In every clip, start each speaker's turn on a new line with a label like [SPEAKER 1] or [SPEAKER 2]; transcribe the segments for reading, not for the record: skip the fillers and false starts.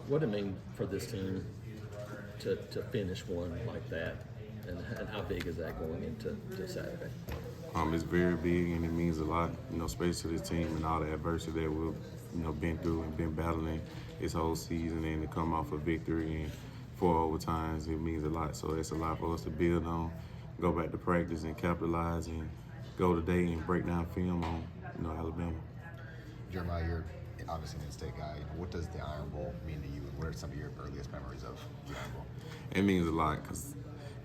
[SPEAKER 1] What it mean for this team to finish one like that, and how big is that going into Saturday?
[SPEAKER 2] It's very big and it means a lot, especially to this team and all the adversity that we've, been through and been battling this whole season, and to come off a victory and 4 overtimes, it means a lot. So it's a lot for us to build on, go back to practice and capitalize, and go today and break down film on, Alabama.
[SPEAKER 3] Jeremiah, you're obviously an in-state guy. What does the Iron Bowl mean to you, and what are some of your earliest memories of the Iron Bowl?
[SPEAKER 2] It means a lot because,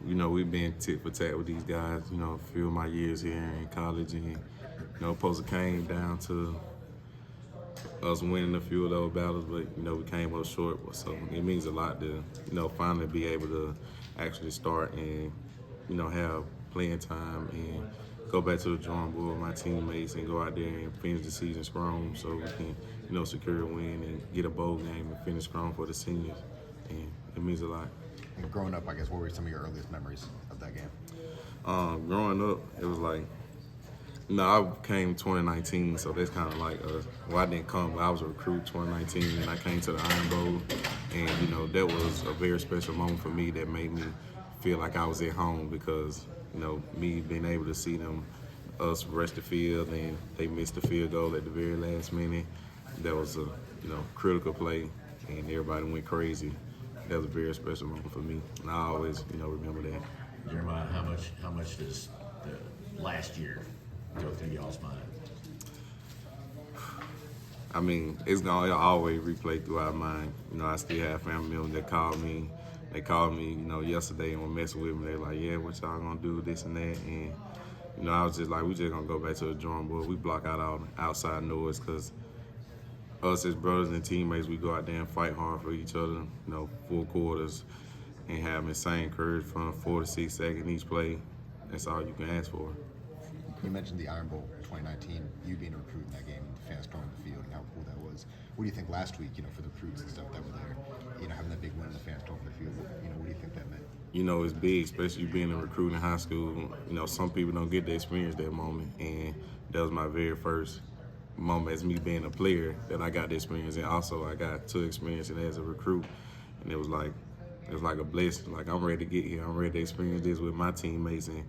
[SPEAKER 2] we've been tit for tat with these guys, a few of my years here in college, and, opposed to came down to us winning a few of those battles, but, we came up short. So it means a lot to, finally be able to actually start and, have playing time and go back to the drawing board with my teammates and go out there and finish the season strong so we can, secure a win and get a bowl game and finish strong for the seniors. And it means a lot.
[SPEAKER 3] And growing up, I guess, what were some of your earliest memories of that game?
[SPEAKER 2] Growing up, it was like, I came 2019, so that's kind of like, I didn't come, but I was a recruit 2019, and I came to the Iron Bowl, and, that was a very special moment for me that made me feel like I was at home because, me being able to see us rush the field, and they missed the field goal at the very last minute. That was a, critical play, and everybody went crazy. That was a very special moment for me, and I always, remember that.
[SPEAKER 4] Jeremiah, how much does the last year go through y'all's mind?
[SPEAKER 2] I mean, it'll always replay through our mind. I still have family members that call me. They called me, yesterday and were messing with me. They're like, yeah, what y'all gonna do, this and that. And, I was just like, we just gonna go back to the drawing board. We block out all the outside noise because us as brothers and teammates, we go out there and fight hard for each other, 4 quarters, and have insane courage from 4 to 6 seconds each play. That's all you can ask for.
[SPEAKER 3] You mentioned the Iron Bowl 2019, you being a recruit in that game, the fans storming the field, and how cool that was. What do you think last week, for the recruits and stuff that were there, having that big win, the fans storming the field, what do you think that meant?
[SPEAKER 2] It's big, especially being a recruit in high school. Some people don't get to experience that moment, and that was my very first moment as me being a player that I got to experience, and also I got to experience it as a recruit, and it was like a blessing. Like, I'm ready to get here. I'm ready to experience this with my teammates and,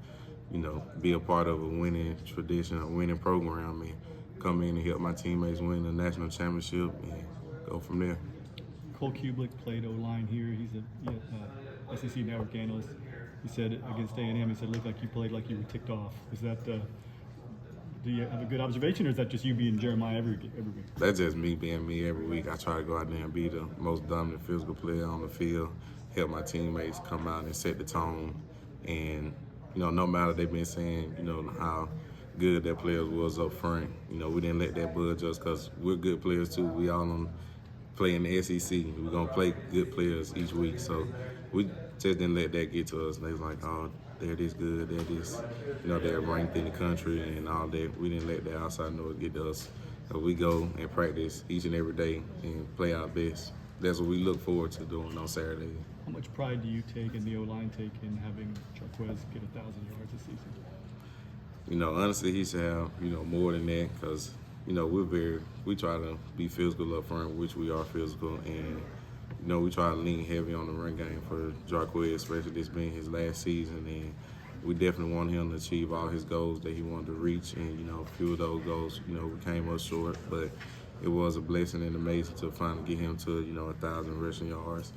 [SPEAKER 2] be a part of a winning tradition, a winning program, and come in and help my teammates win the national championship and go from there.
[SPEAKER 5] Cole Kubelik played O-line here. He's a SEC network analyst. He said against A&M, he said it looked like you played like you were ticked off. Is that, do you have a good observation, or is that just you being Jeremiah every week?
[SPEAKER 2] That's just me being me every week. I try to go out there and be the most dominant physical player on the field, help my teammates come out and set the tone. And, no matter they've been saying, how good their players was up front, we didn't let that budge us because we're good players too. We all play in the SEC. We're going to play good players each week. So we just didn't let that get to us. They was like, oh, they're this good, they're this, they're ranked in the country and all that. We didn't let that outside noise get to us. So we go and practice each and every day and play our best. That's what we look forward to doing on Saturday.
[SPEAKER 5] How much pride do you take in the O-line take in having Jarquez get 1,000 yards this season?
[SPEAKER 2] Honestly, he should have, more than that because, we try to be physical up front, which we are physical, and, we try to lean heavy on the run game for Jarquez, especially this being his last season, and we definitely want him to achieve all his goals that he wanted to reach, and, a few of those goals, we came up short, but it was a blessing and amazing to finally get him to, 1,000 rushing yards,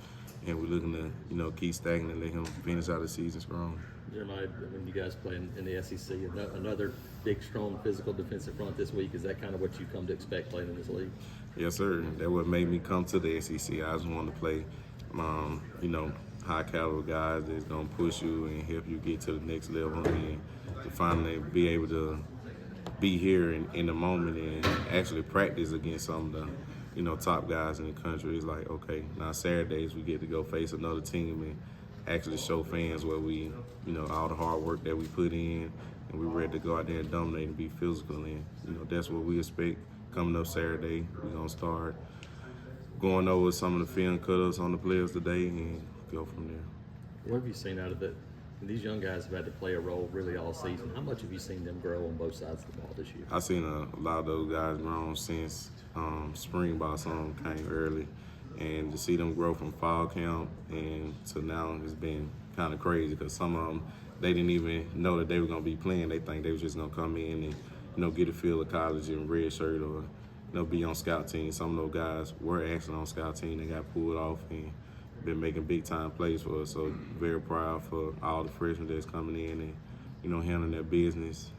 [SPEAKER 2] and we're looking to, keep stacking and let him finish out the season strong.
[SPEAKER 1] Jeremiah, when you guys play in the SEC, another big, strong, physical defensive front this week, is that kind of what you come to expect playing in this league?
[SPEAKER 2] Yes, sir. That what made me come to the SEC. I just wanted to play, high caliber guys that's gonna push you and help you get to the next level, and to finally be able to be here in the moment and actually practice against some of the, top guys in the country. It's like, okay, now Saturdays we get to go face another team and actually show fans what we, all the hard work that we put in, and we're ready to go out there and dominate and be physical. And, that's what we expect coming up Saturday. We're going to start going over some of the film cut-ups on the players today and go from there.
[SPEAKER 1] What have you seen out of it? These young guys have had to play a role really all season. How much have you seen them grow on both sides of the ball this year?
[SPEAKER 2] I've seen a lot of those guys grown since spring ball. Some came early, And to see them grow from fall camp and to now, it's been kind of crazy because some of them, they didn't even know that they were going to be playing. They think they were just going to come in and, get a feel of college in red shirt or, be on scout team. Some of those guys were actually on scout team. They got pulled off and been making big time plays for us. So very proud for all the freshmen that's coming in and, handling their business.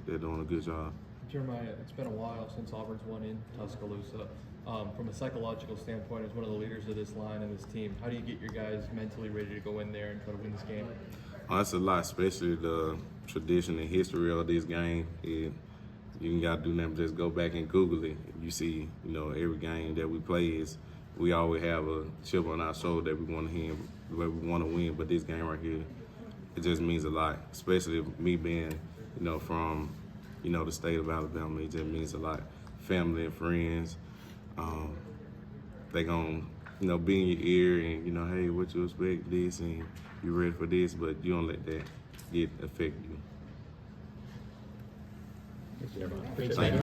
[SPEAKER 2] They're doing a good job.
[SPEAKER 6] Jeremiah, it's been a while since Auburn's won in Tuscaloosa. From a psychological standpoint, as one of the leaders of this line and this team, how do you get your guys mentally ready to go in there and try to win this game?
[SPEAKER 2] That's a lot, especially the tradition and history of this game. You ain't got to do nothing, just go back and Google it. You see, every game that we play is we always have a chip on our shoulder that we want to win. But this game right here, it just means a lot, especially me being, from, the state of Alabama. It just means a lot. Family and friends, they gonna, be in your ear and, hey, what you expect this and you ready for this, but you don't let that affect you.
[SPEAKER 1] Thank you.
[SPEAKER 2] Thank you.